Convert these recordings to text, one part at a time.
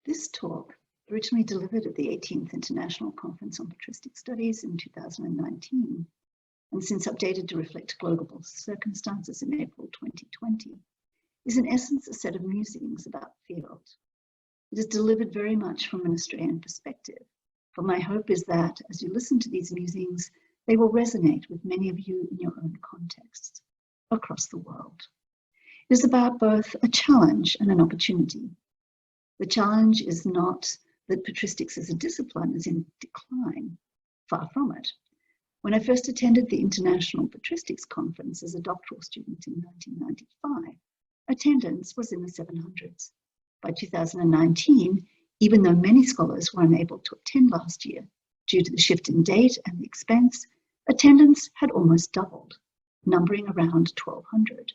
This talk, originally delivered at the 18th International Conference on Patristic Studies in 2019, and since updated to reflect global circumstances in April 2020, is in essence a set of musings about the field. It is delivered very much from an Australian perspective, but my hope is that as you listen to these musings, they will resonate with many of you in your own contexts across the world. It is about both a challenge and an opportunity. The challenge is not that patristics as a discipline is in decline, far from it. When I first attended the International Patristics Conference as a doctoral student in 1995, attendance was in the 700s. By 2019, even though many scholars were unable to attend last year due to the shift in date and the expense, attendance had almost doubled, numbering around 1,200.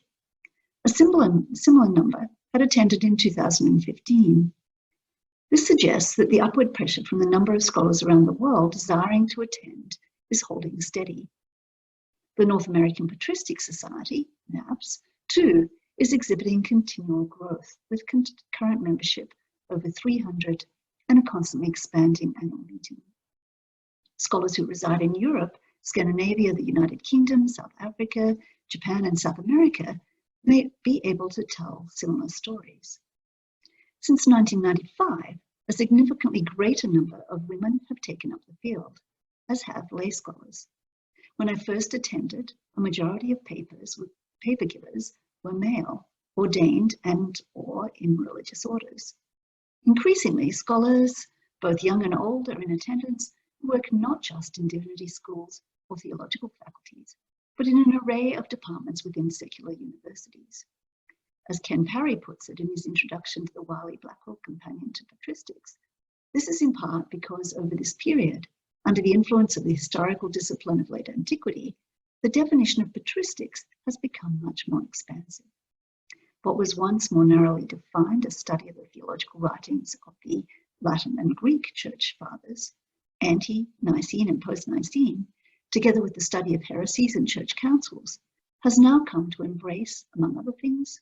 A similar number had attended in 2015. This suggests that the upward pressure from the number of scholars around the world desiring to attend is holding steady. The North American Patristic Society, AIEP-IAPS, too, is exhibiting continual growth with current membership over 300 and a constantly expanding annual meeting. Scholars who reside in Europe, Scandinavia, the United Kingdom, South Africa, Japan, and South America may be able to tell similar stories. Since 1995, a significantly greater number of women have taken up the field, as have lay scholars. When I first attended, a majority of paper givers were male, ordained and/or in religious orders. Increasingly, scholars, both young and old, are in attendance who work not just in divinity schools or theological faculties, but in an array of departments within secular universities. As Ken Parry puts it in his introduction to the Wiley-Blackwell Companion to Patristics, this is in part because over this period, under the influence of the historical discipline of late antiquity, the definition of patristics has become much more expansive. What was once more narrowly defined as study of the theological writings of the Latin and Greek church fathers, ante-Nicene and post-Nicene, together with the study of heresies and church councils, has now come to embrace, among other things,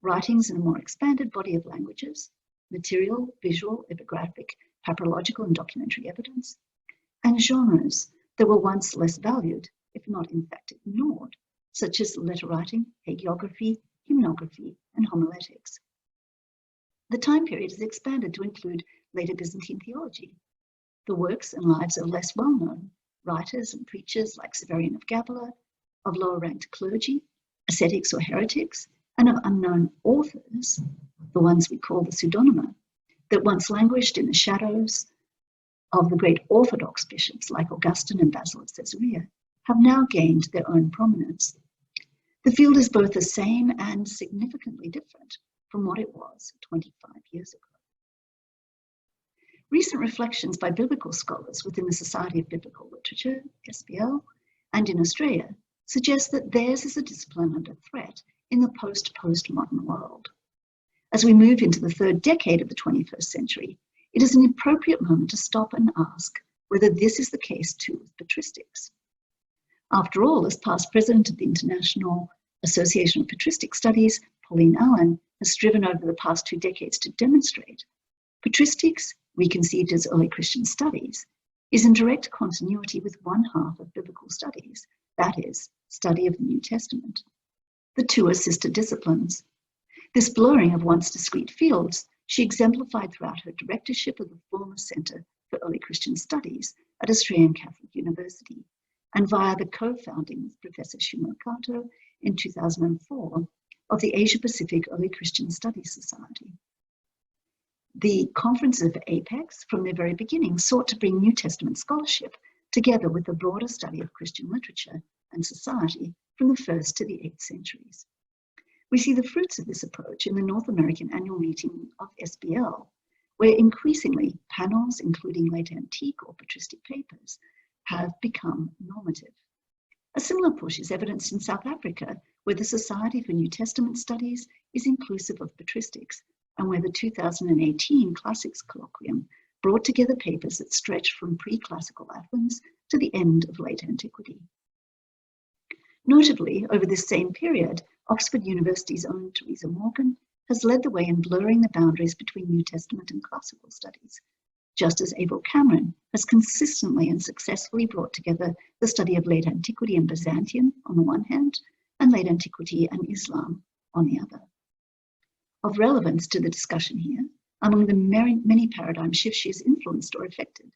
writings in a more expanded body of languages, material, visual, epigraphic, papyrological, and documentary evidence, and genres that were once less valued, if not in fact ignored, such as letter writing, hagiography, hymnography, and homiletics. The time period has expanded to include later Byzantine theology. The works and lives of less well-known writers and preachers like Severian of Gabala, of lower-ranked clergy, ascetics or heretics, and of unknown authors, the ones we call the pseudonyma, that once languished in the shadows of the great Orthodox bishops like Augustine and Basil of Caesarea, have now gained their own prominence. The field is both the same and significantly different from what it was 25 years ago. Recent reflections by biblical scholars within the Society of Biblical Literature, SBL, and in Australia suggest that theirs is a discipline under threat in the postmodern world. As we move into the third decade of the 21st century, it is an appropriate moment to stop and ask whether this is the case too with patristics. After all, as past president of the International Association of Patristic Studies, Pauline Allen has striven over the past 2 decades to demonstrate, patristics, reconceived as early Christian studies, is in direct continuity with one half of biblical studies, that is, study of the New Testament. The two are sister disciplines. This blurring of once discrete fields she exemplified throughout her directorship of the former Centre for Early Christian Studies at Australian Catholic University, and via the co-founding with Professor Shimokato in 2004 of the Asia-Pacific Early Christian Studies Society. The conferences of AIEP-IAPS from their very beginning sought to bring New Testament scholarship together with the broader study of Christian literature and society from the 1st to the 8th centuries. We see the fruits of this approach in the North American annual meeting of SBL, where increasingly panels, including late antique or patristic papers, have become normative. A similar push is evidenced in South Africa, where the Society for New Testament Studies is inclusive of patristics, and where the 2018 Classics Colloquium brought together papers that stretch from pre-classical Athens to the end of late antiquity. Notably, over this same period, Oxford University's own Theresa Morgan has led the way in blurring the boundaries between New Testament and classical studies, just as Abel Cameron has consistently and successfully brought together the study of late antiquity and Byzantium on the one hand, and late antiquity and Islam on the other. Of relevance to the discussion here, among the many paradigm shifts she has influenced or affected,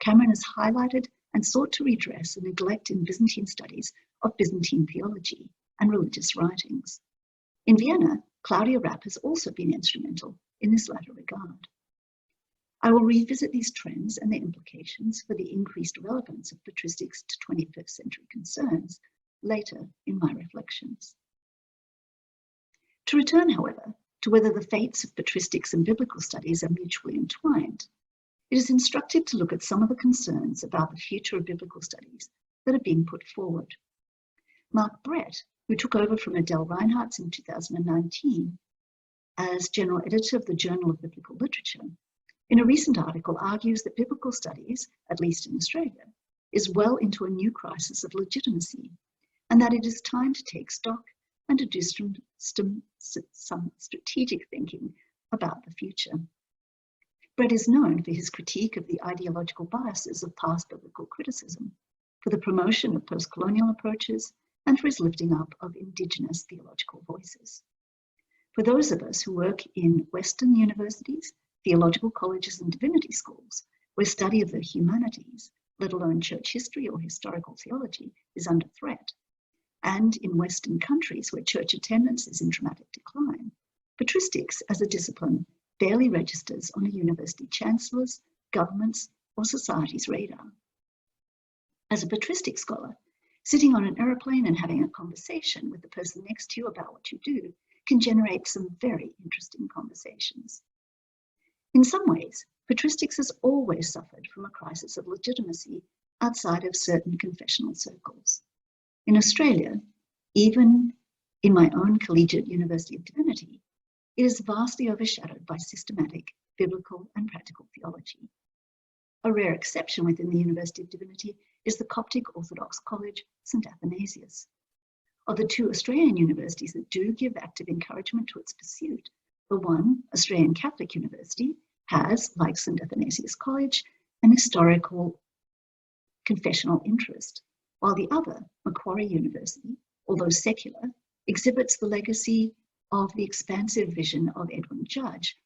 Cameron has highlighted and sought to redress a neglect in Byzantine studies of Byzantine theology and religious writings. In Vienna, Claudia Rapp has also been instrumental in this latter regard. I will revisit these trends and their implications for the increased relevance of patristics to 21st century concerns later in my reflections. To return, however, to whether the fates of patristics and biblical studies are mutually entwined, it is instructive to look at some of the concerns about the future of biblical studies that are being put forward. Mark Brett, who took over from Adele Reinhardt in 2019 as general editor of the Journal of Biblical Literature, in a recent article argues that biblical studies, at least in Australia, is well into a new crisis of legitimacy, and that it is time to take stock and to do some strategic thinking about the future. Brett is known for his critique of the ideological biases of past biblical criticism, for the promotion of post-colonial approaches, and for his lifting up of Indigenous theological voices. For those of us who work in Western universities, theological colleges and divinity schools, where study of the humanities, let alone church history or historical theology, is under threat, and in Western countries where church attendance is in dramatic decline, patristics as a discipline barely registers on a university chancellor's, government's, or society's radar. As a patristic scholar, sitting on an aeroplane and having a conversation with the person next to you about what you do can generate some very interesting conversations. In some ways, patristics has always suffered from a crisis of legitimacy outside of certain confessional circles. In Australia, even in my own collegiate University of Divinity, it is vastly overshadowed by systematic, biblical, and practical theology. A rare exception within the University of Divinity is the Coptic Orthodox College, St. Athanasius. Of the two Australian universities that do give active encouragement to its pursuit, the one, Australian Catholic University, has, like St. Athanasius College, an historical confessional interest, while the other, Macquarie University, although secular, exhibits the legacy of the expansive vision of Edwin Judge,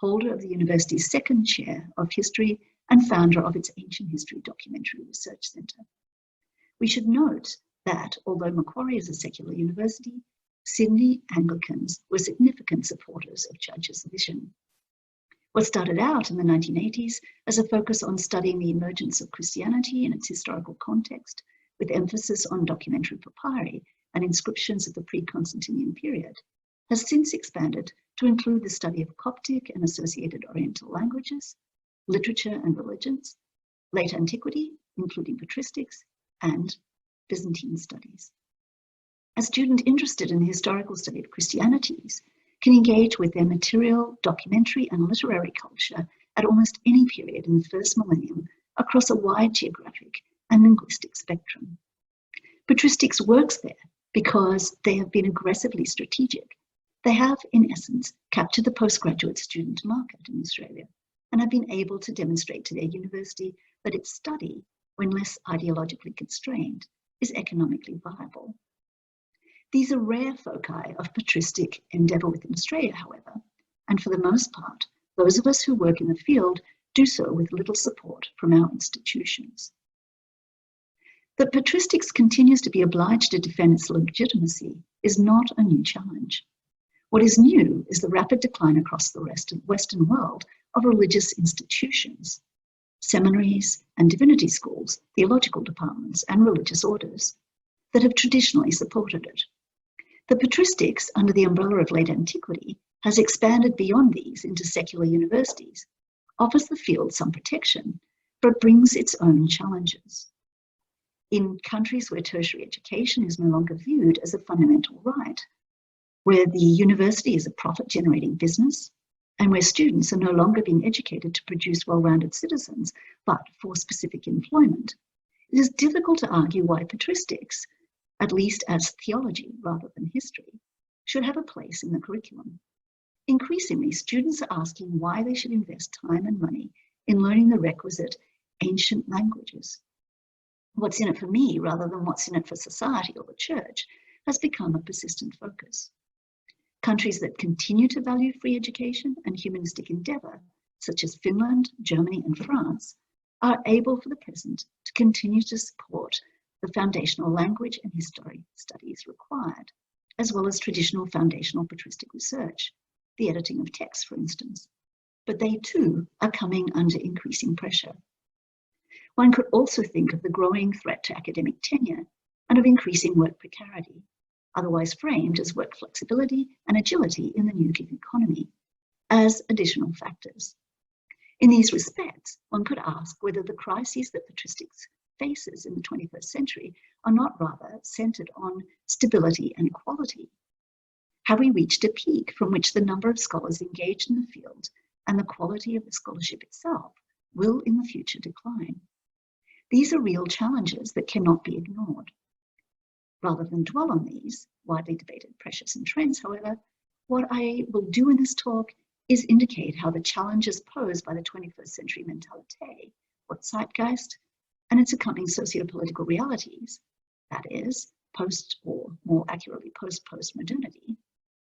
holder of the university's second chair of history and founder of its Ancient History Documentary Research Centre. We should note that, although Macquarie is a secular university, Sydney Anglicans were significant supporters of Judge's vision. What started out in the 1980s as a focus on studying the emergence of Christianity in its historical context, with emphasis on documentary papyri and inscriptions of the pre-Constantinian period, has since expanded to include the study of Coptic and associated Oriental languages, literature and religions, late antiquity, including patristics, and Byzantine studies. A student interested in the historical study of Christianities can engage with their material, documentary, and literary culture at almost any period in the first millennium across a wide geographic and linguistic spectrum. Patristics works there because they have been aggressively strategic. They have, in essence, captured the postgraduate student market in Australia and have been able to demonstrate to their university that its study, when less ideologically constrained, is economically viable. These are rare foci of patristic endeavour within Australia, however, and for the most part, those of us who work in the field do so with little support from our institutions. That patristics continues to be obliged to defend its legitimacy is not a new challenge. What is new is the rapid decline across the Western world of religious institutions, seminaries and divinity schools, theological departments, and religious orders that have traditionally supported it. The patristics, under the umbrella of late antiquity, has expanded beyond these into secular universities, offers the field some protection, but brings its own challenges. In countries where tertiary education is no longer viewed as a fundamental right, where the university is a profit-generating business, and where students are no longer being educated to produce well-rounded citizens, but for specific employment, it is difficult to argue why patristics, at least as theology rather than history, should have a place in the curriculum. increasingly students are asking why they should invest time and money in learning the requisite ancient languages. What's in it for me rather than what's in it for society or the church has become a persistent focus. Countries that continue to value free education and humanistic endeavour, such as Finland, Germany and France, are able for the present to continue to support the foundational language and history studies required, as well as traditional foundational patristic research, the editing of texts, for instance. But they too are coming under increasing pressure. One could also think of the growing threat to academic tenure and of increasing work precarity, otherwise framed as work flexibility and agility in the new gig economy, as additional factors. In these respects, one could ask whether the crises that patristics faces in the 21st century are not rather centered on stability and quality. Have we reached a peak from which the number of scholars engaged in the field and the quality of the scholarship itself will in the future decline? These are real challenges that cannot be ignored. Rather than dwell on these widely debated pressures and trends, however, what I will do in this talk is indicate how the challenges posed by the 21st century mentalite, or zeitgeist, and its accompanying socio-political realities, that is, post, or more accurately post-postmodernity,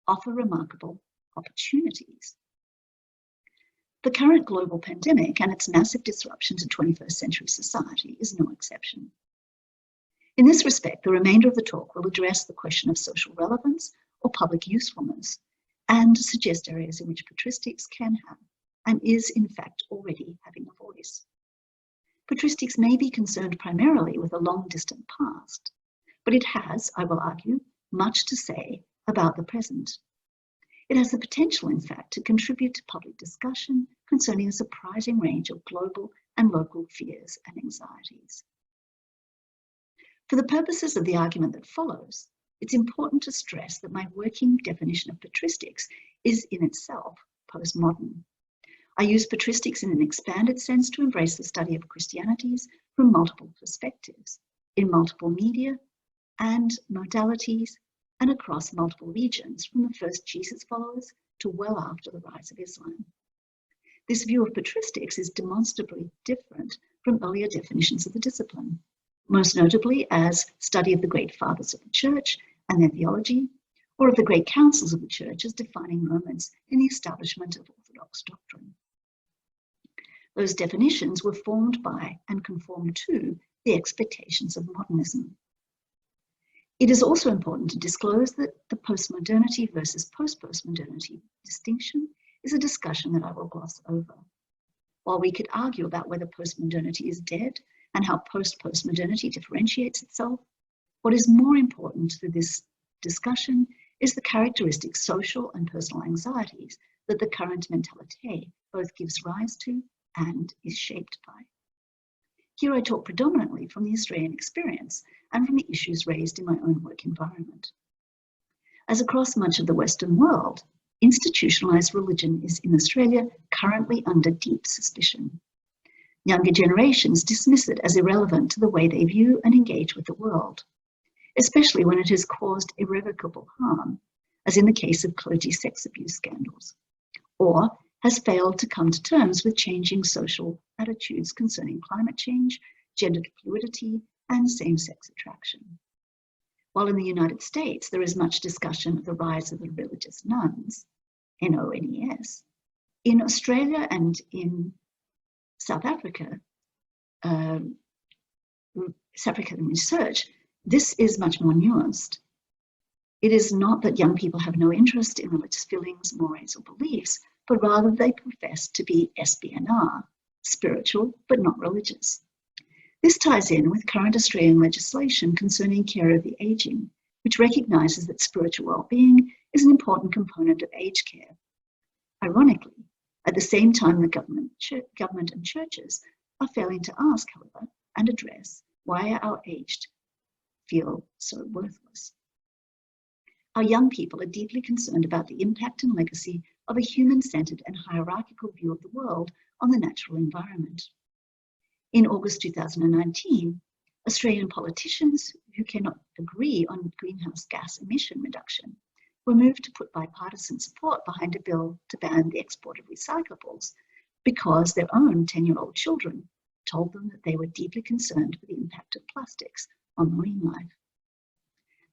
offer remarkable opportunities. The current global pandemic and its massive disruption to 21st century society is no exception. In this respect, the remainder of the talk will address the question of social relevance or public usefulness and suggest areas in which patristics can have and is in fact already having a voice. Patristics may be concerned primarily with a long distant past, but it has, I will argue, much to say about the present. It has the potential, in fact, to contribute to public discussion concerning a surprising range of global and local fears and anxieties. For the purposes of the argument that follows, it's important to stress that my working definition of patristics is in itself postmodern. I use patristics in an expanded sense to embrace the study of Christianities from multiple perspectives, in multiple media and modalities, and across multiple regions, from the first Jesus followers to well after the rise of Islam. This view of patristics is demonstrably different from earlier definitions of the discipline, most notably as study of the great fathers of the church and their theology, or of the great councils of the church as defining moments in the establishment of orthodox doctrine. Those definitions were formed by and conformed to the expectations of modernism. It is also important to disclose that the postmodernity versus post-postmodernity distinction is a discussion that I will gloss over. While we could argue about whether postmodernity is dead and how post-postmodernity differentiates itself, what is more important to this discussion is the characteristic social and personal anxieties that the current mentalite both gives rise to and is shaped by. Here I talk predominantly from the Australian experience and from the issues raised in my own work environment. As across much of the Western world, institutionalized religion is in Australia currently under deep suspicion. Younger generations dismiss it as irrelevant to the way they view and engage with the world, especially when it has caused irrevocable harm, as in the case of clergy sex abuse scandals, or has failed to come to terms with changing social attitudes concerning climate change, gender fluidity, and same-sex attraction. While in the United States there is much discussion of the rise of the religious nuns, N-O-N-E-S, in Australia and in South Africa, South African research, this is much more nuanced. It is not that young people have no interest in religious feelings, mores, or beliefs, but rather they profess to be SBNR, spiritual but not religious. This ties in with current Australian legislation concerning care of the aging, which recognises that spiritual well-being is an important component of aged care. Ironically, at the same time the government and churches are failing to ask, however, and address why our aged feel so worthless. Our young people are deeply concerned about the impact and legacy of a human-centred and hierarchical view of the world on the natural environment. In August 2019, Australian politicians who cannot agree on greenhouse gas emission reduction were moved to put bipartisan support behind a bill to ban the export of recyclables because their own 10-year-old children told them that they were deeply concerned with the impact of plastics on marine life.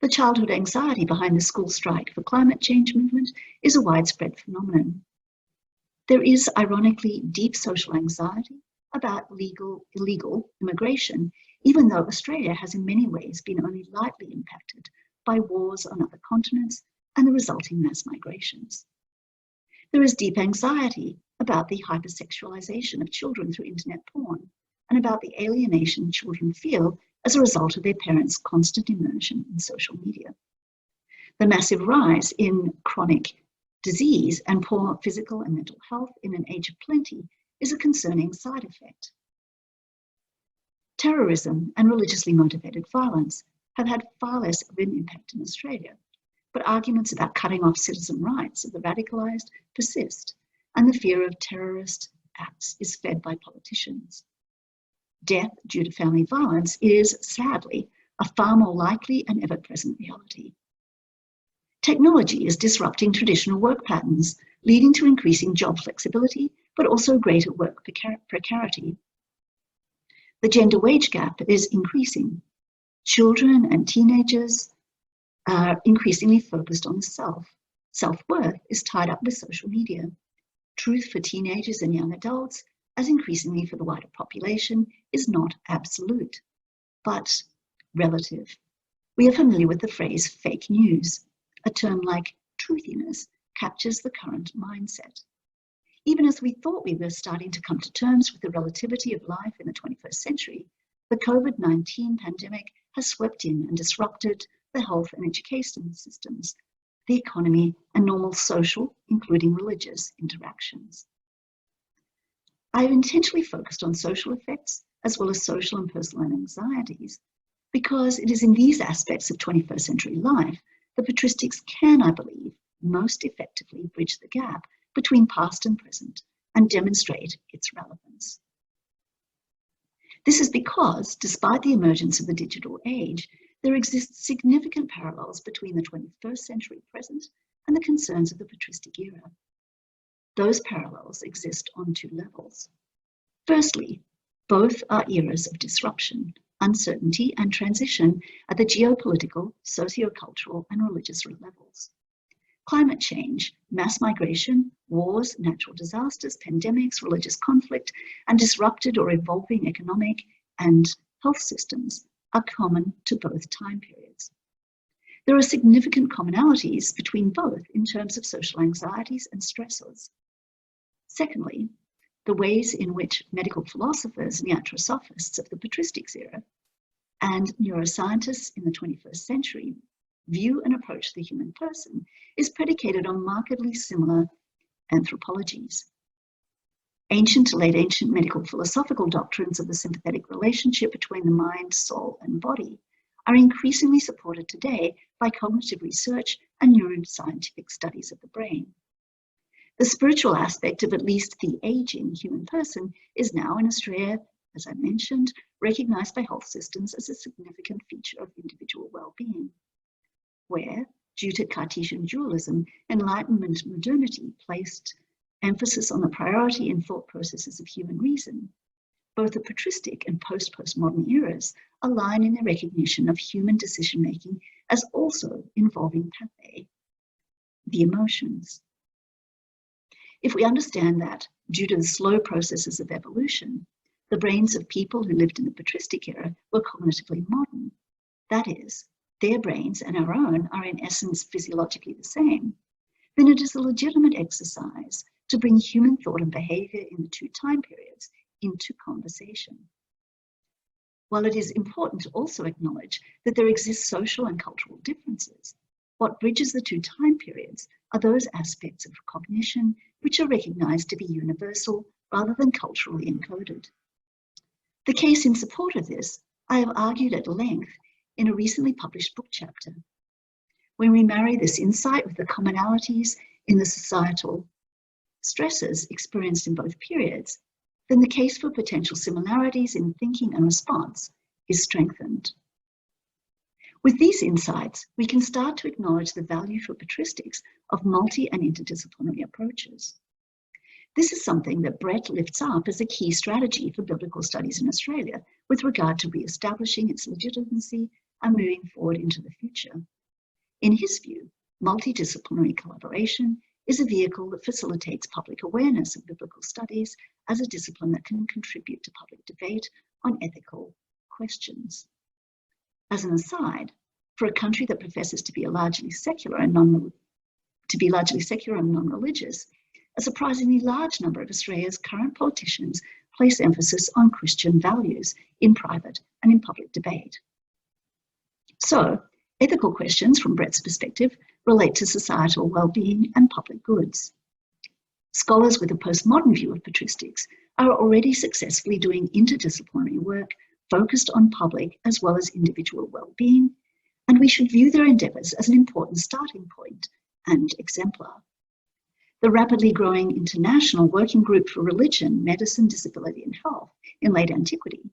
The childhood anxiety behind the school strike for climate change movement is a widespread phenomenon. There is, ironically, deep social anxiety about illegal immigration, even though Australia has in many ways been only lightly impacted by wars on other continents and the resulting mass migrations. There is deep anxiety about the hypersexualization of children through internet porn and about the alienation children feel as a result of their parents' constant immersion in social media. The massive rise in chronic disease and poor physical and mental health in an age of plenty is a concerning side effect. Terrorism and religiously motivated violence have had far less of an impact in Australia, but arguments about cutting off citizen rights of the radicalised persist, and the fear of terrorist acts is fed by politicians. Death due to family violence is, sadly, a far more likely and ever-present reality. Technology is disrupting traditional work patterns, leading to increasing job flexibility, but also greater work precarity. The gender wage gap is increasing. Children and teenagers are increasingly focused on the self. Self-worth is tied up with social media. Truth for teenagers and young adults, as increasingly for the wider population, is not absolute, but relative. We are familiar with the phrase fake news. A term like truthiness captures the current mindset. Even as we thought we were starting to come to terms with the relativity of life in the 21st century, the COVID-19 pandemic has swept in and disrupted the health and education systems, the economy, and normal social, including religious, interactions. I have intentionally focused on social effects as well as social and personal anxieties because it is in these aspects of 21st century life that patristics can, I believe, most effectively bridge the gap between past and present and demonstrate its relevance. This is because, despite the emergence of the digital age, there exists significant parallels between the 21st century present and the concerns of the patristic era. Those parallels exist on two levels. Firstly, both are eras of disruption, uncertainty, and transition at the geopolitical, socio-cultural, and religious levels. Climate change, mass migration, wars, natural disasters, pandemics, religious conflict, and disrupted or evolving economic and health systems are common to both time periods. There are significant commonalities between both in terms of social anxieties and stressors. Secondly, the ways in which medical philosophers and iatrosophists of the patristics era and neuroscientists in the 21st century view and approach the human person is predicated on markedly similar anthropologies. Ancient to late ancient medical philosophical doctrines of the sympathetic relationship between the mind, soul, and body are increasingly supported today by cognitive research and neuroscientific studies of the brain. The spiritual aspect of at least the aging human person is now in Australia, as I mentioned, recognized by health systems as a significant feature of individual well-being, where, due to Cartesian dualism, Enlightenment modernity placed emphasis on the priority and thought processes of human reason. Both the patristic and post-postmodern eras align in their recognition of human decision-making as also involving pathe, the emotions. If we understand that, due to the slow processes of evolution, the brains of people who lived in the patristic era were cognitively modern, that is, their brains and our own are in essence physiologically the same, then it is a legitimate exercise to bring human thought and behavior in the two time periods into conversation. While it is important to also acknowledge that there exist social and cultural differences, what bridges the two time periods are those aspects of cognition which are recognized to be universal rather than culturally encoded. The case in support of this, I have argued at length in a recently published book chapter. When we marry this insight with the commonalities in the societal stresses experienced in both periods, then the case for potential similarities in thinking and response is strengthened. With these insights, we can start to acknowledge the value for patristics of multi- and interdisciplinary approaches. This is something that Brett lifts up as a key strategy for biblical studies in Australia with regard to re-establishing its legitimacy and moving forward into the future. In his view, multidisciplinary collaboration is a vehicle that facilitates public awareness of biblical studies as a discipline that can contribute to public debate on ethical questions. As an aside, for a country that professes to be largely secular and non-religious, a surprisingly large number of Australia's current politicians place emphasis on Christian values in private and in public debate. So, ethical questions from Brett's perspective relate to societal well-being and public goods. Scholars with a postmodern view of patristics are already successfully doing interdisciplinary work focused on public as well as individual well-being, and we should view their endeavours as an important starting point and exemplar. The rapidly growing International Working Group for Religion, Medicine, Disability and Health in late antiquity,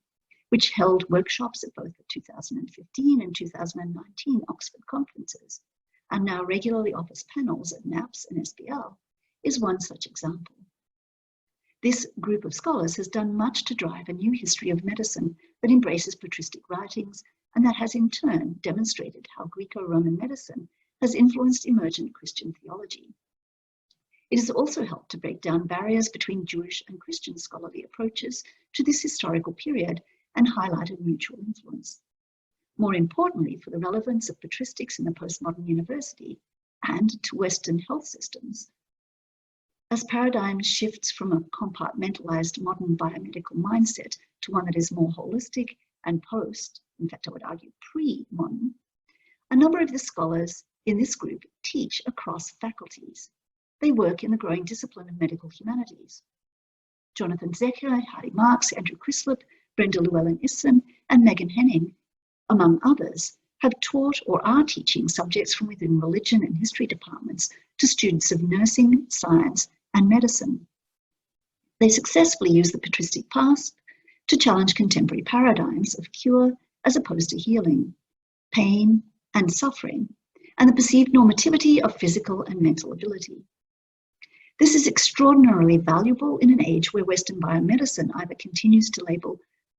which held workshops at both the 2015 and 2019 Oxford conferences, and now regularly offers panels at NAPS and SBL, is one such example. This group of scholars has done much to drive a new history of medicine that embraces patristic writings, and that has in turn demonstrated how Greco-Roman medicine has influenced emergent Christian theology. It has also helped to break down barriers between Jewish and Christian scholarly approaches to this historical period and highlighted mutual influence. More importantly, for the relevance of patristics in the postmodern university and to Western health systems, as paradigm shifts from a compartmentalized modern biomedical mindset to one that is more holistic and in fact I would argue pre-modern, a number of the scholars in this group teach across faculties. They work in the growing discipline of medical humanities. Jonathan Zecher, Hardy Marks, Andrew Crislip, Brenda Llewellyn-Isson, and Megan Henning, among others, have taught or are teaching subjects from within religion and history departments to students of nursing, science, and medicine. They successfully use the patristic past to challenge contemporary paradigms of cure as opposed to healing, pain and suffering, and the perceived normativity of physical and mental ability. This is extraordinarily valuable in an age where Western biomedicine either continues to label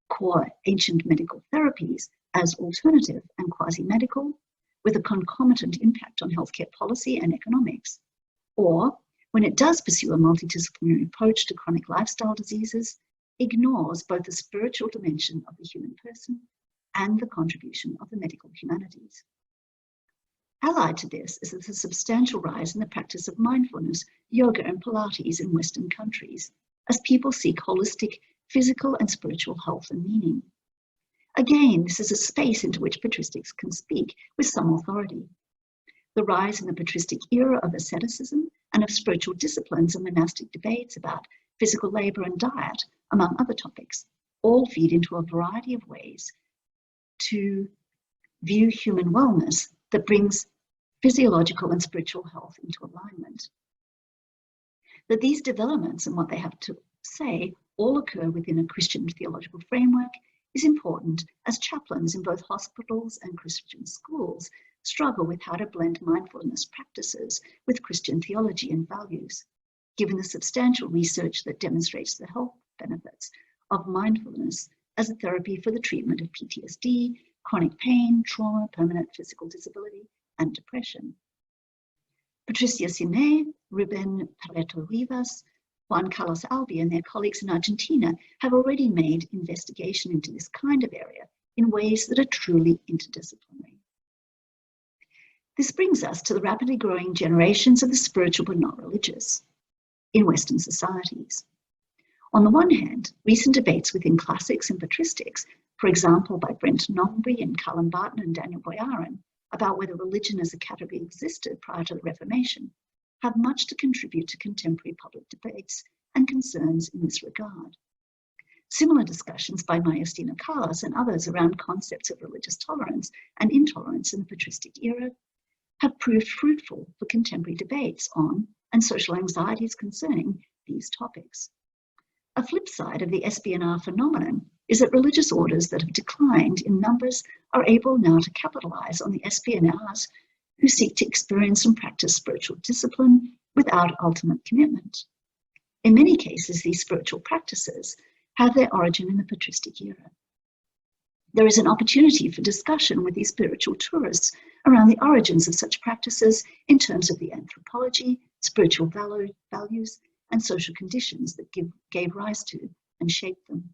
core ancient medical therapies as alternative and quasi-medical, with a concomitant impact on healthcare policy and economics, or when it does pursue a multidisciplinary approach to chronic lifestyle diseases, ignores both the spiritual dimension of the human person and the contribution of the medical humanities. Allied to this is the substantial rise in the practice of mindfulness, yoga and Pilates in Western countries, as people seek holistic physical and spiritual health and meaning. Again, this is a space into which patristics can speak with some authority. The rise in the patristic era of asceticism and of spiritual disciplines and monastic debates about physical labour and diet, among other topics, all feed into a variety of ways to view human wellness that brings physiological and spiritual health into alignment. That these developments and what they have to say all occur within a Christian theological framework is important, as chaplains in both hospitals and Christian schools struggle with how to blend mindfulness practices with Christian theology and values, given the substantial research that demonstrates the health benefits of mindfulness as a therapy for the treatment of PTSD, chronic pain, trauma, permanent physical disability, and depression. Patricia Cine, Ruben Pareto-Rivas, Juan Carlos Albi, and their colleagues in Argentina have already made investigation into this kind of area in ways that are truly interdisciplinary. This brings us to the rapidly growing generations of the spiritual but not religious in Western societies. On the one hand, recent debates within classics and patristics, for example by Brent Nombre and Callum Barton and Daniel Boyarin, about whether religion as a category existed prior to the Reformation, have much to contribute to contemporary public debates and concerns in this regard. Similar discussions by Mayastina Carlos and others around concepts of religious tolerance and intolerance in the patristic era have proved fruitful for contemporary debates on and social anxieties concerning these topics. A flip side of the espionage phenomenon is that religious orders that have declined in numbers are able now to capitalize on the espionage who seek to experience and practice spiritual discipline without ultimate commitment. In many cases, these spiritual practices have their origin in the patristic era. There is an opportunity for discussion with these spiritual tourists around the origins of such practices in terms of the anthropology, spiritual values, and social conditions that gave rise to and shaped them.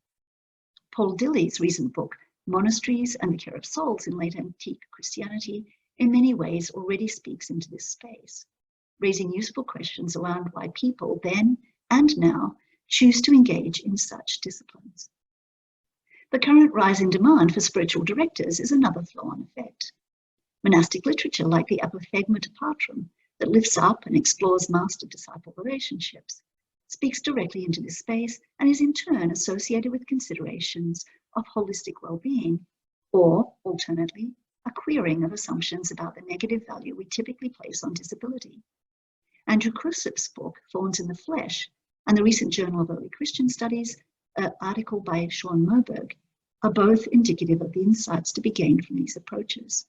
Paul Dilley's recent book, Monasteries and the Care of Souls in Late Antique Christianity, in many ways already speaks into this space, raising useful questions around why people then and now choose to engage in such disciplines. The current rise in demand for spiritual directors is another flow-on effect. Monastic literature like the Apophthegma Patrum that lifts up and explores master-disciple relationships speaks directly into this space and is in turn associated with considerations of holistic well-being, or alternately, a queering of assumptions about the negative value we typically place on disability. Andrew Krusip's book, Thorns in the Flesh, and the recent Journal of Early Christian Studies article by Sean Moberg are both indicative of the insights to be gained from these approaches.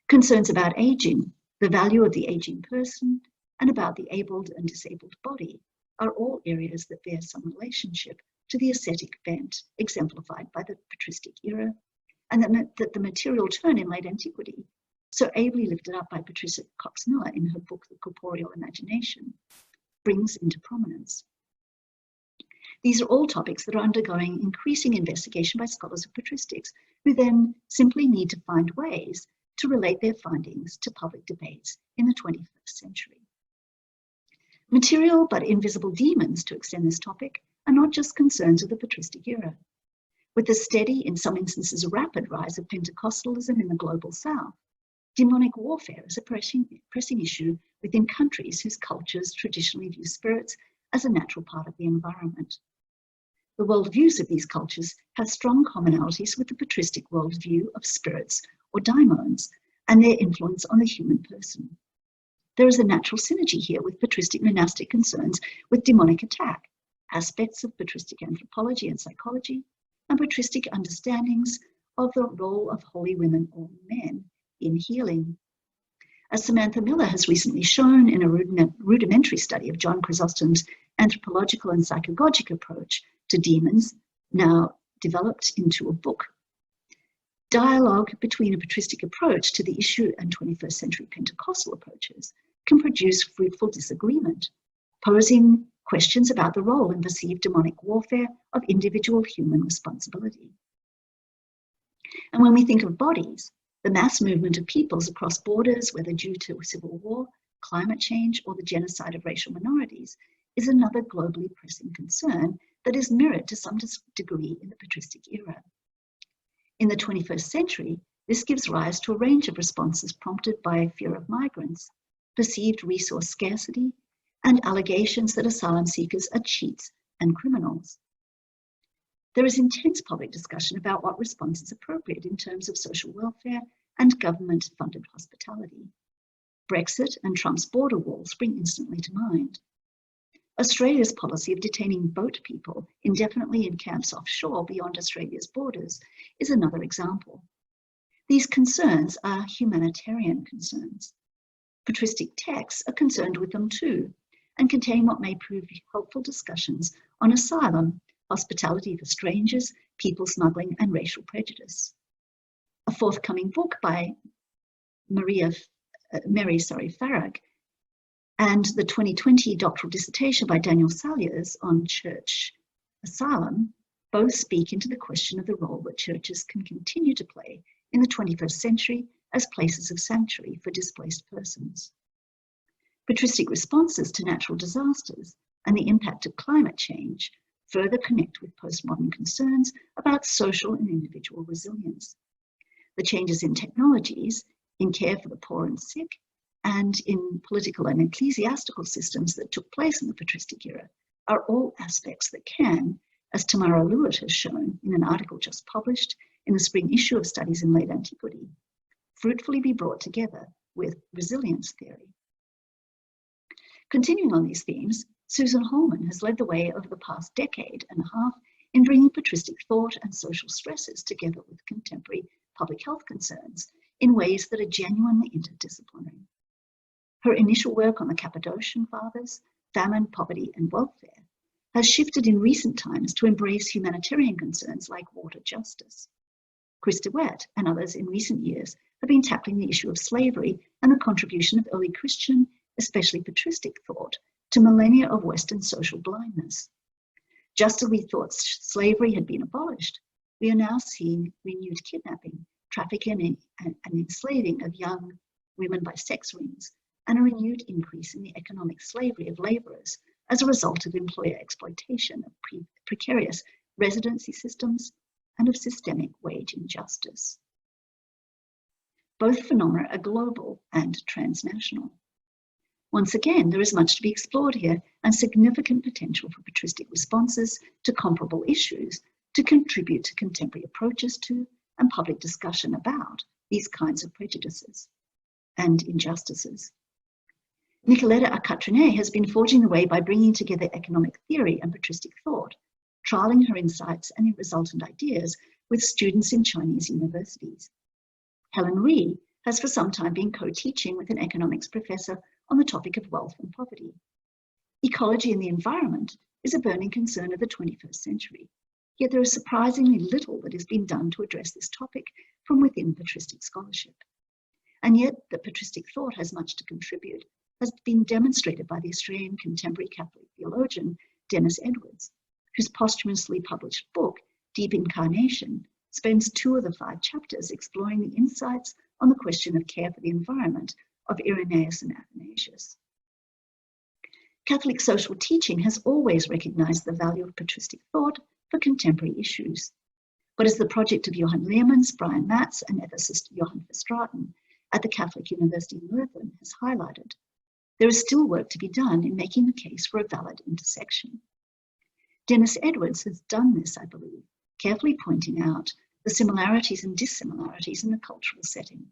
Concerns about aging, the value of the aging person, and about the abled and disabled body are all areas that bear some relationship to the ascetic bent exemplified by the patristic era, and that the material turn in late antiquity, so ably lifted up by Patricia Cox-Miller in her book, The Corporeal Imagination, brings into prominence. These are all topics that are undergoing increasing investigation by scholars of patristics, who then simply need to find ways to relate their findings to public debates in the 21st century. Material but invisible demons, to extend this topic, are not just concerns of the patristic era. With the steady, in some instances rapid rise of Pentecostalism in the global south, demonic warfare is a pressing issue within countries whose cultures traditionally view spirits as a natural part of the environment. The worldviews of these cultures have strong commonalities with the patristic worldview of spirits or daimons and their influence on the human person. There is a natural synergy here with patristic monastic concerns with demonic attack, aspects of patristic anthropology and psychology, and patristic understandings of the role of holy women or men in healing. As Samantha Miller has recently shown in a rudimentary study of John Chrysostom's anthropological and psychagogic approach to demons, now developed into a book, dialogue between a patristic approach to the issue and 21st century Pentecostal approaches can produce fruitful disagreement, posing questions about the role in perceived demonic warfare of individual human responsibility. And when we think of bodies, the mass movement of peoples across borders, whether due to civil war, climate change, or the genocide of racial minorities, is another globally pressing concern that is mirrored to some degree in the patristic era. In the 21st century, this gives rise to a range of responses prompted by fear of migrants, perceived resource scarcity, and allegations that asylum seekers are cheats and criminals. There is intense public discussion about what response is appropriate in terms of social welfare and government-funded hospitality. Brexit and Trump's border wall spring instantly to mind. Australia's policy of detaining boat people indefinitely in camps offshore beyond Australia's borders is another example. These concerns are humanitarian concerns. Patristic texts are concerned with them too, and contain what may prove helpful discussions on asylum, hospitality for strangers, people smuggling, and racial prejudice. A forthcoming book by Mary Farag and the 2020 doctoral dissertation by Daniel Salyers on church asylum both speak into the question of the role that churches can continue to play in the 21st century as places of sanctuary for displaced persons. Patristic responses to natural disasters and the impact of climate change further connect with postmodern concerns about social and individual resilience. The changes in technologies, in care for the poor and sick, and in political and ecclesiastical systems that took place in the patristic era are all aspects that can, as Tamara Lewitt has shown in an article just published in the spring issue of Studies in Late Antiquity, fruitfully be brought together with resilience theory. Continuing on these themes, Susan Holman has led the way over the past decade and a half in bringing patristic thought and social stresses together with contemporary public health concerns in ways that are genuinely interdisciplinary. Her initial work on the Cappadocian Fathers, famine, poverty, and welfare has shifted in recent times to embrace humanitarian concerns like water justice. Chris DeWitt and others in recent years have been tackling the issue of slavery and the contribution of early Christian, especially patristic thought, to millennia of Western social blindness. Just as we thought slavery had been abolished, we are now seeing renewed kidnapping, trafficking, and enslaving of young women by sex rings, and a renewed increase in the economic slavery of laborers as a result of employer exploitation of precarious residency systems and of systemic wage injustice. Both phenomena are global and transnational. Once again, there is much to be explored here and significant potential for patristic responses to comparable issues to contribute to contemporary approaches to and public discussion about these kinds of prejudices and injustices. Nicoletta Arcatrinet has been forging the way by bringing together economic theory and patristic thought, trialing her insights and resultant ideas with students in Chinese universities. Helen Rhee has for some time been co-teaching with an economics professor on the topic of wealth and poverty. Ecology and the environment is a burning concern of the 21st century, yet there is surprisingly little that has been done to address this topic from within patristic scholarship. And yet that patristic thought has much to contribute has been demonstrated by the Australian contemporary Catholic theologian Dennis Edwards, whose posthumously published book, Deep Incarnation, spends 2 of the 5 chapters exploring the insights on the question of care for the environment of Irenaeus and Athanasius. Catholic social teaching has always recognized the value of patristic thought for contemporary issues. But as the project of Johann Lehrmans, Brian Matz, and ethicist Johann Verstraeten at the Catholic University in Leuven has highlighted, there is still work to be done in making the case for a valid intersection. Dennis Edwards has done this, I believe, carefully pointing out the similarities and dissimilarities in the cultural setting.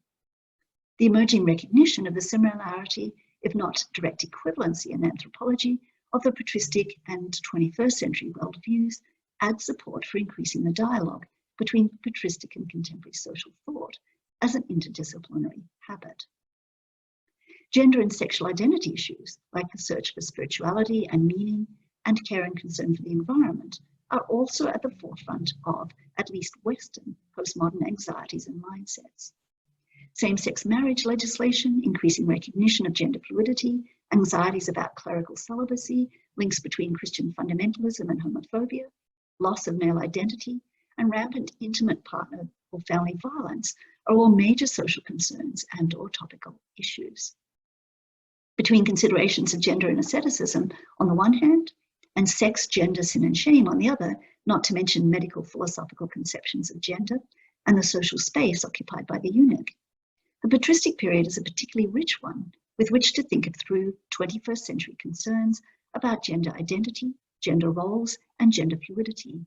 The emerging recognition of the similarity, if not direct equivalency in anthropology, of the patristic and 21st century worldviews adds support for increasing the dialogue between patristic and contemporary social thought as an interdisciplinary habit. Gender and sexual identity issues, like the search for spirituality and meaning and care and concern for the environment, are also at the forefront of at least Western postmodern anxieties and mindsets. Same-sex marriage legislation, increasing recognition of gender fluidity, anxieties about clerical celibacy, links between Christian fundamentalism and homophobia, loss of male identity, and rampant intimate partner or family violence are all major social concerns and/or topical issues. Between considerations of gender and asceticism on the one hand, and sex, gender, sin and shame on the other, not to mention medical philosophical conceptions of gender and the social space occupied by the eunuch, the patristic period is a particularly rich one with which to think through 21st century concerns about gender identity, gender roles, and gender fluidity.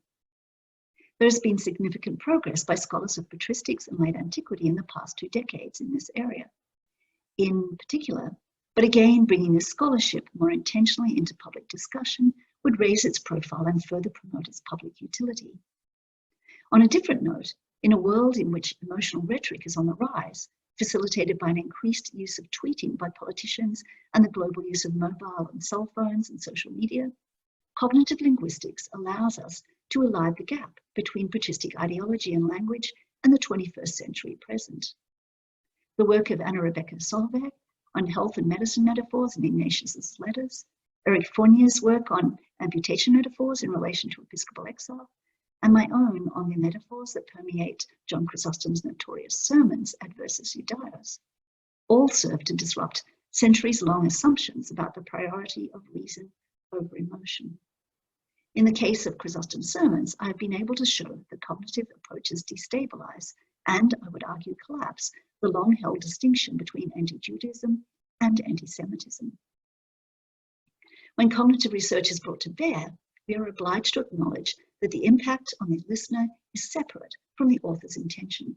There has been significant progress by scholars of patristics and late antiquity in the past 2 decades in this area. In particular, but again, bringing this scholarship more intentionally into public discussion would raise its profile and further promote its public utility. On a different note, in a world in which emotional rhetoric is on the rise, facilitated by an increased use of tweeting by politicians and the global use of mobile and cell phones and social media, cognitive linguistics allows us to align the gap between patristic ideology and language and the 21st century present. The work of Anna Rebecca Solveig on health and medicine metaphors in Ignatius's letters, Eric Fournier's work on amputation metaphors in relation to episcopal exile, and my own on the metaphors that permeate John Chrysostom's notorious sermons Adversus Judaios, all serve to disrupt centuries-long assumptions about the priority of reason over emotion. In the case of Chrysostom's sermons, I have been able to show that cognitive approaches destabilize and, I would argue, collapse the long-held distinction between anti-Judaism and anti-Semitism. When cognitive research is brought to bear, we are obliged to acknowledge that the impact on the listener is separate from the author's intention.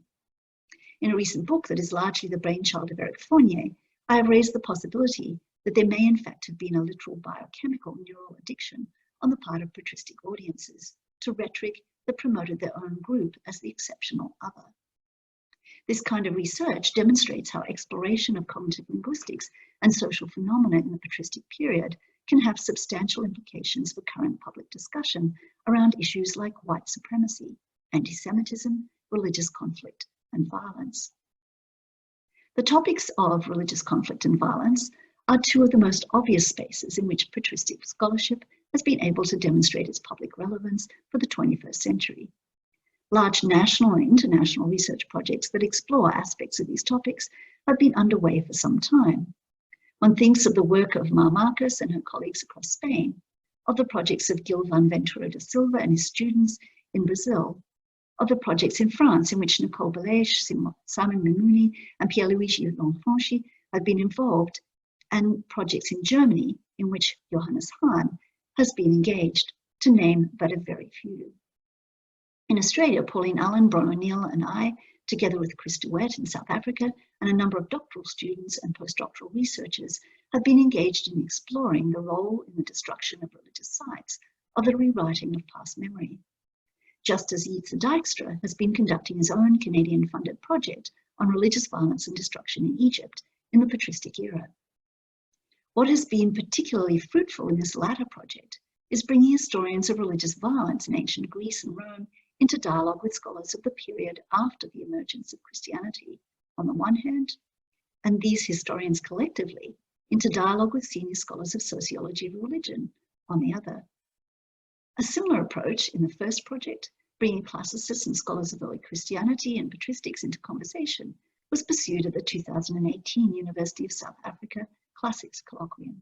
In a recent book that is largely the brainchild of Eric Fournier, I have raised the possibility that there may in fact have been a literal biochemical neural addiction on the part of patristic audiences to rhetoric that promoted their own group as the exceptional other. This kind of research demonstrates how exploration of cognitive linguistics and social phenomena in the patristic period can have substantial implications for current public discussion around issues like white supremacy, anti-Semitism, religious conflict, and violence. The topics of religious conflict and violence are two of the most obvious spaces in which patristic scholarship has been able to demonstrate its public relevance for the 21st century. Large national and international research projects that explore aspects of these topics have been underway for some time. One thinks of the work of Mar Marcus and her colleagues across Spain, of the projects of Gil van Ventura da Silva and his students in Brazil, of the projects in France in which Nicole Belèche, Simon Mimouni, and Pierre-Luigi Lanfranchi have been involved, and projects in Germany in which Johannes Hahn has been engaged, to name but a very few. In Australia, Pauline Allen, Bron O'Neill, and I, together with Chris DeWett in South Africa and a number of doctoral students and postdoctoral researchers, have been engaged in exploring the role in the destruction of religious sites of the rewriting of past memory. Just as Yitzhak Dijkstra has been conducting his own Canadian-funded project on religious violence and destruction in Egypt in the patristic era. What has been particularly fruitful in this latter project is bringing historians of religious violence in ancient Greece and Rome into dialogue with scholars of the period after the emergence of Christianity, on the one hand, and these historians collectively into dialogue with senior scholars of sociology of religion, on the other. A similar approach in the first project, bringing classicists and scholars of early Christianity and patristics into conversation, was pursued at the 2018 University of South Africa Classics Colloquium.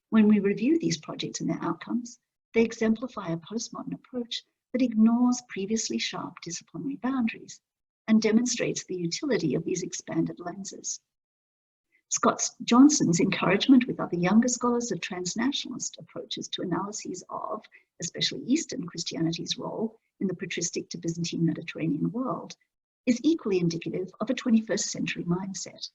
When we review these projects and their outcomes, they exemplify a postmodern approach that ignores previously sharp disciplinary boundaries and demonstrates the utility of these expanded lenses. Scott Johnson's encouragement with other younger scholars of transnationalist approaches to analyses of, especially Eastern Christianity's role in the patristic to Byzantine Mediterranean world, is equally indicative of a 21st century mindset.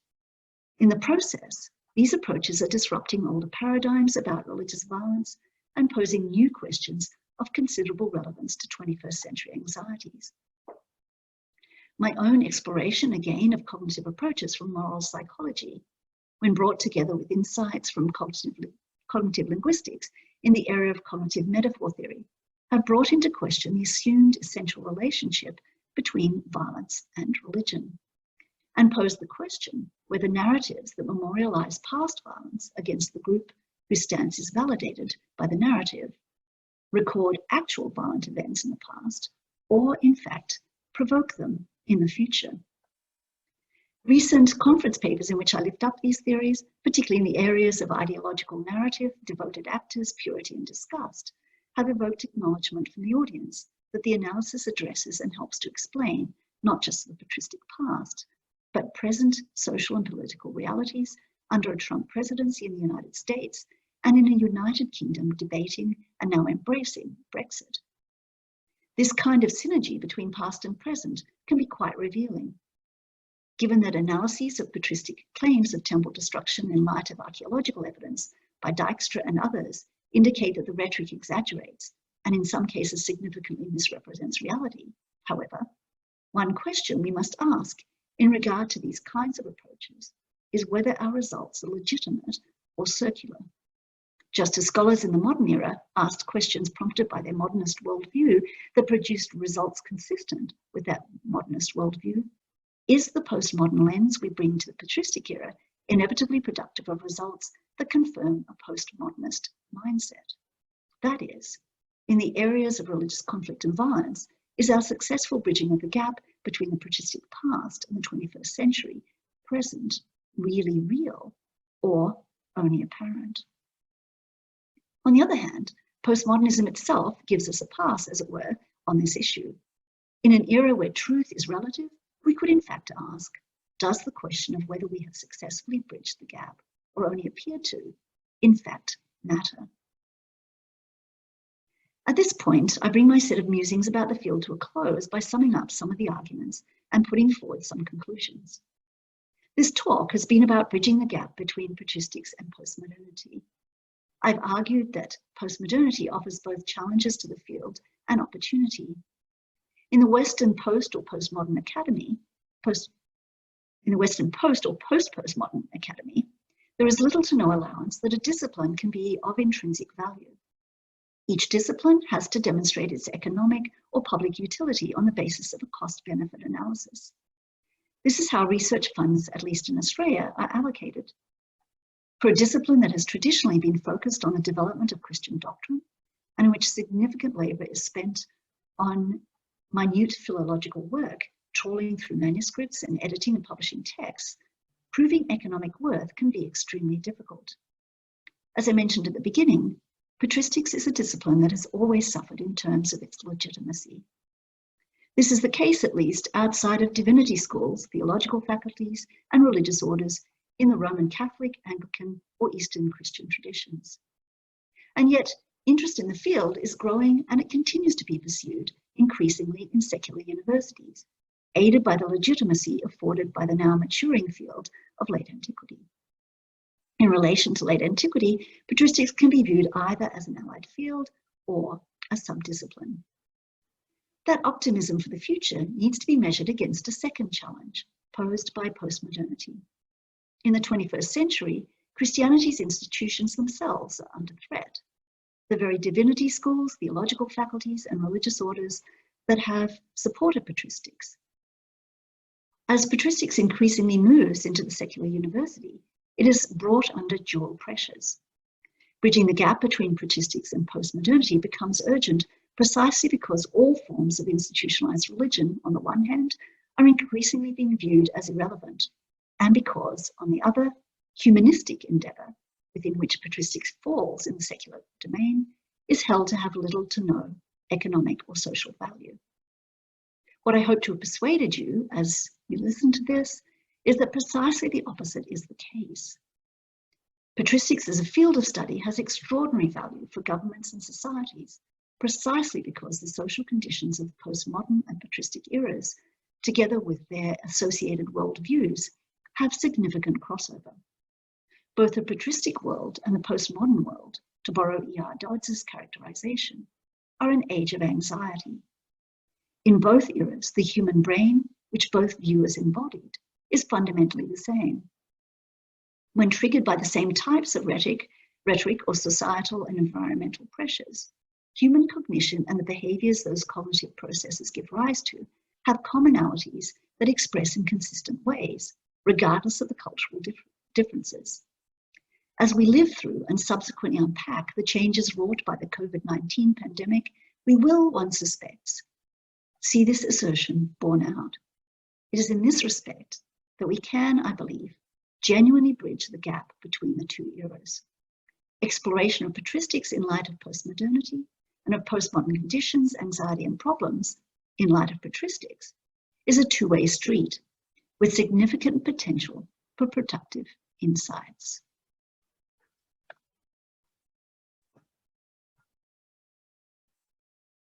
In the process, these approaches are disrupting older paradigms about religious violence and posing new questions of considerable relevance to 21st century anxieties. My own exploration, again, of cognitive approaches from moral psychology, when brought together with insights from cognitive linguistics in the area of cognitive metaphor theory, have brought into question the assumed essential relationship between violence and religion, and pose the question whether narratives that memorialize past violence against the group whose stance is validated by the narrative record actual violent events in the past, or in fact provoke them in the future. Recent conference papers in which I lift up these theories, particularly in the areas of ideological narrative, devoted actors, purity, and disgust, have evoked acknowledgement from the audience that the analysis addresses and helps to explain not just the patristic past, but present social and political realities under a Trump presidency in the United States and in a United Kingdom debating and now embracing Brexit. This kind of synergy between past and present can be quite revealing, given that analyses of patristic claims of temple destruction in light of archaeological evidence by Dijkstra and others indicate that the rhetoric exaggerates and in some cases significantly misrepresents reality. However, one question we must ask in regard to these kinds of approaches is whether our results are legitimate or circular. Just as scholars in the modern era asked questions prompted by their modernist worldview that produced results consistent with that modernist worldview, is the postmodern lens we bring to the patristic era inevitably productive of results that confirm a postmodernist mindset? That is, in the areas of religious conflict and violence, is our successful bridging of the gap between the patristic past and the 21st century present really real or only apparent? On the other hand, postmodernism itself gives us a pass, as it were, on this issue. In an era where truth is relative, we could in fact ask, does the question of whether we have successfully bridged the gap, or only appear to, in fact matter? At this point, I bring my set of musings about the field to a close by summing up some of the arguments and putting forward some conclusions. This talk has been about bridging the gap between patristics and postmodernity. I've argued that postmodernity offers both challenges to the field and opportunity. In the Western post or postmodern academy, in the Western post or post-postmodern academy, there is little to no allowance that a discipline can be of intrinsic value. Each discipline has to demonstrate its economic or public utility on the basis of a cost-benefit analysis. This is how research funds, at least in Australia, are allocated. For a discipline that has traditionally been focused on the development of Christian doctrine, and in which significant labour is spent on minute philological work, trawling through manuscripts and editing and publishing texts, proving economic worth can be extremely difficult. As I mentioned at the beginning, patristics is a discipline that has always suffered in terms of its legitimacy. This is the case, at least, outside of divinity schools, theological faculties, and religious orders in the Roman Catholic, Anglican, or Eastern Christian traditions. And yet, interest in the field is growing, and it continues to be pursued increasingly in secular universities, aided by the legitimacy afforded by the now maturing field of late antiquity. In relation to late antiquity, patristics can be viewed either as an allied field or a subdiscipline. That optimism for the future needs to be measured against a second challenge posed by postmodernity. In the 21st century, Christianity's institutions themselves are under threat. The very divinity schools, theological faculties, and religious orders that have supported patristics. As patristics increasingly moves into the secular university, it is brought under dual pressures. Bridging the gap between patristics and postmodernity becomes urgent precisely because all forms of institutionalized religion, on the one hand, are increasingly being viewed as irrelevant, and because, on the other, humanistic endeavor, within which patristics falls in the secular domain, is held to have little to no economic or social value. What I hope to have persuaded you as you listen to this is that precisely the opposite is the case. Patristics as a field of study has extraordinary value for governments and societies, precisely because the social conditions of postmodern and patristic eras, together with their associated worldviews, have significant crossover. Both the patristic world and the postmodern world, to borrow E.R. Dodds's characterization, are an age of anxiety. In both eras, the human brain, which both view as embodied, is fundamentally the same. When triggered by the same types of rhetoric or societal and environmental pressures, human cognition and the behaviors those cognitive processes give rise to have commonalities that express in consistent ways, regardless of the cultural differences. As we live through and subsequently unpack the changes wrought by the COVID-19 pandemic, we will, one suspects, see this assertion borne out. It is in this respect that we can, I believe, genuinely bridge the gap between the two eras. Exploration of patristics in light of postmodernity and of postmodern conditions, anxiety, and problems in light of patristics is a two-way street with significant potential for productive insights.